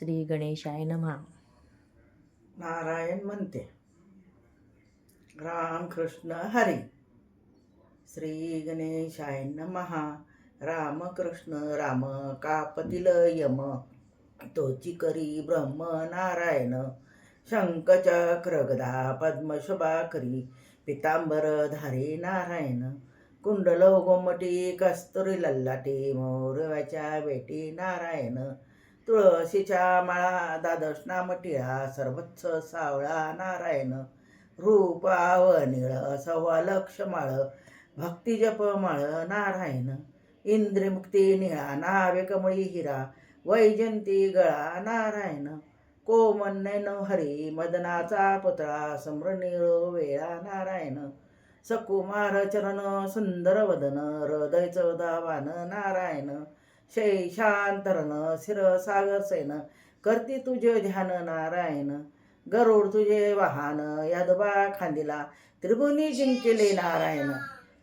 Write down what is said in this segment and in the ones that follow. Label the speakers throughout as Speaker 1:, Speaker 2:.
Speaker 1: श्री गणेशाय नमः.
Speaker 2: नारायण म्हणते. राम कृष्ण हरी. श्री गणेशाय नमः. राम कृष्ण राम कापतील यम, तोची करी ब्रह्म नारायण. शंखचक्र गदा पद्मशोभा करी, पितांबर धारी नारायण. कुंडल गोमटी कस्तुरी लल्लाटी, मोरव्याच्या बेटी नारायण. तुळशीच्या माळा द्वादश नाम टिळा, सर्वच्छ सावळा नारायण. रूप आवनीळ सव्वा लक्ष माळ, भक्ती जप माळ नारायण. इंद्रिमुक्ती निळा नावे कमळी हिरा, वैजंती गळा नारायण. कोमल नयन हरी मदनाचा पुतळा, समरणीळ वेळा नारायण. सकुमार चरण सुंदर वदन, हृदय चौदावान नारायण. शैशांतरण क्षीरसागर सैन, करती तुझे ध्यान नारायण. गरुड तुझे वाहन यादोबा खांदिला, त्रिभुवनी जिंकले नारायण.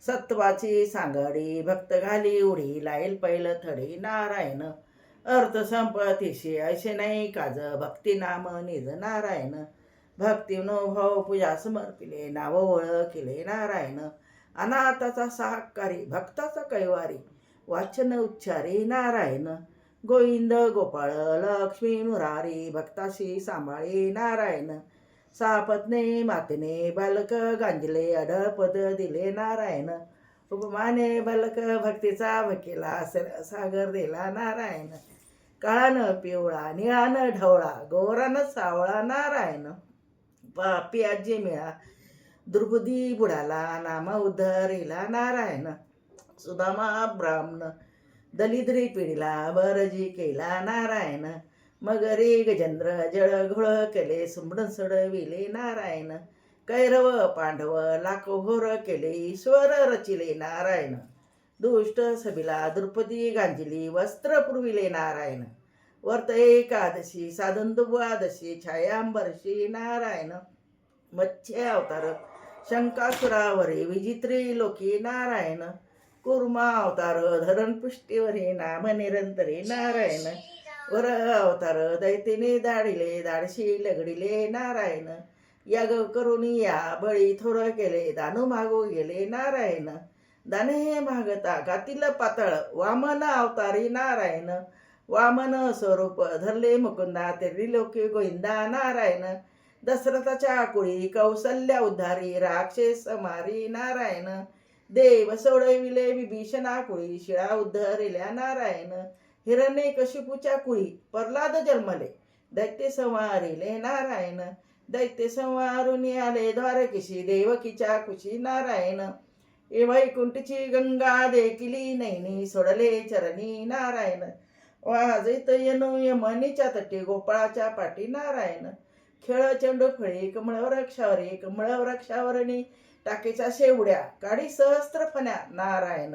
Speaker 2: सत्वाची सांगडी भक्त घाली उडी, लाईल पैल थडी नारायण. अर्थ संपत्तीशी ऐसे नाही काज, भक्ती नाम निज नारायण. भक्तिनोभाव पूजा समर्पिले, नाव ओळखिले नारायण. अनाथाचा सहाकारी भक्ताचा कैवारी, वाचन उच्चारी नारायण. गोविंद गोपाळ लक्ष्मी मुरारी, भक्ताशी सांभाळी नारायण. सापत्ने मातेने बालक गांजले, अढळपद दिले नारायण. उपमाने बालक भक्तीचा भकेला, सागर दिला नारायण. काळान पिवळा निळान ढवळा, गोरान सावळा नारायण. पापी आजी मिळा दुर्बुद्धी बुडाला, नाम उद्धरिला नारायण. सुदामा ब्राह्मण दलिद्री पिढीला, बरजी केला नारायण. मगरी गजेंद्र जळघोळ केले, सुंबड सडविले नारायण. कैरव पांडव लाखो घोर केले, ईश्वर रचिले नारायण. दुष्ट सबिला द्रुपदी गांजिली, वस्त्र पुरविले नारायण. वर्त एकादशी साधन द्वादशी, छायांबरशी नारायण. मत्स्य अवतार शंकासुरावरी, विजित्री लोकी नारायण. कुर्मा अवतार धरण पुष्टीवरी, नाम निरंतरी नारायण. वर अवतार दैत्यने दाडिले, दाडशी लगडिले नारायण. याग करून या बळी थोर केले, दानू मागू गेले नारायण. दान हे मागता गातील पातळ, वामन अवतारी नारायण. वामन स्वरूप धरले मुकुंदा, त्रिलोकी गोविंदा नारायण. दशरथाच्या कुळी कौसल्या उद्धारी, राक्षस मारी नारायण. देव सोडविले विभीषणा कुळी, शिळा उद्धरिल्या नारायण. हिरण्यकशिपूच्या कुळी प्रल्हाद जन्मले, दैत्य संवारिले नारायण. दैत्य संवारून आले द्वारकेशी, देवकीच्या कुशी नारायण. वैकुंठची गंगा देखिली नैनी, सोडले चरणी नारायण. वाजत यनो यमनीच्या तटी, गोपाळाच्या पाठी नारायण. खेळ चंड फळे कमळ वृक्षावरी, कमळ वृक्षावरणी टाकेच्या शेवड्या, काढी सहस्त्र फण्या नारायण.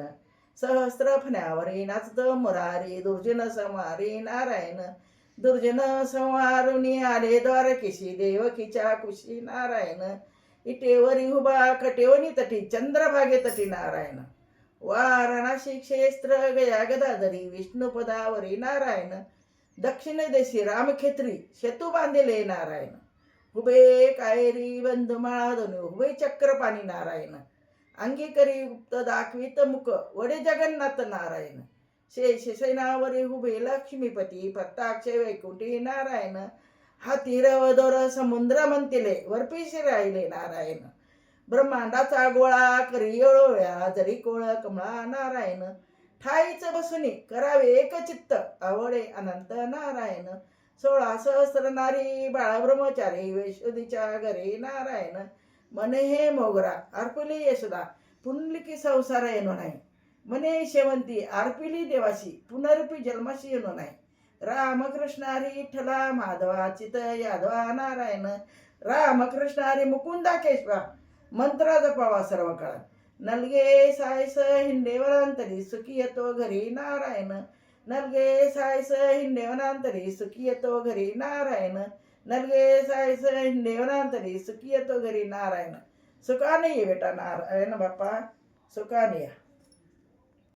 Speaker 2: सहस्त्र फण्यावरी नाचत मुरारी, दुर्जन संवारी नारायण. दुर्जन संवारुनी आले द्वारकेशी, देवकीच्या कुशी नारायण. इटेवरी उभा कटेवनी तटी, चंद्रभागे तटी नारायण. वाराणसी क्षेत्र गया गदाधरी, विष्णुपदावरी नारायण. दक्षिण देशी रामखेत्री, सेतू बांधिले नारायण. उभे कायरी बंधुमाळा दोन्ही, उभे चक्रपाणी नारायण. अंगी करी गुप्त दाखवित मुख, वडे जगन्नाथ नारायण. शेषसेनावरी उभे लक्ष्मीपती, प्रताक्ष वैकुंठी नारायण. हाती रवदोर समुद्र म्हणतिले, वरपिशी राहिले नारायण. ब्रह्मांडाचा गोळा करी ओळोळ्या, जरी कोळ कमळा नारायण. ठाईच बसुनी करावे एक चित्त, आवडे अनंत नारायण. 16 सहस्र नारी बाळ ब्रह्मचारी, वैशोदीच्या घरी नारायण. मने हे मोगरा अर्पिली यशोदा, पुनलिकी संसार येणो नाही. मने शेवंती अर्पिली देवाशी, पुनरुपी जन्माशी येणो नाही. रामकृष्ण हरी विठ्ठला माधवा, चित यादवा नारायण. रामकृष्ण हरी मुकुंदा केशवा, मंत्र जपावा सर्व काळ. नलगे सायस हिंडेवरांतरी, सुखी येतो घरी नारायण. नलगे सायस हिंडेवरांतरी, सुखी येतो घरी नारायण. नलगे सायस हिंडेवरांतरी, सुखी येतो घरी नारायण. सुखाने ये बेटा नारायण बाप्पा, सुखाने या.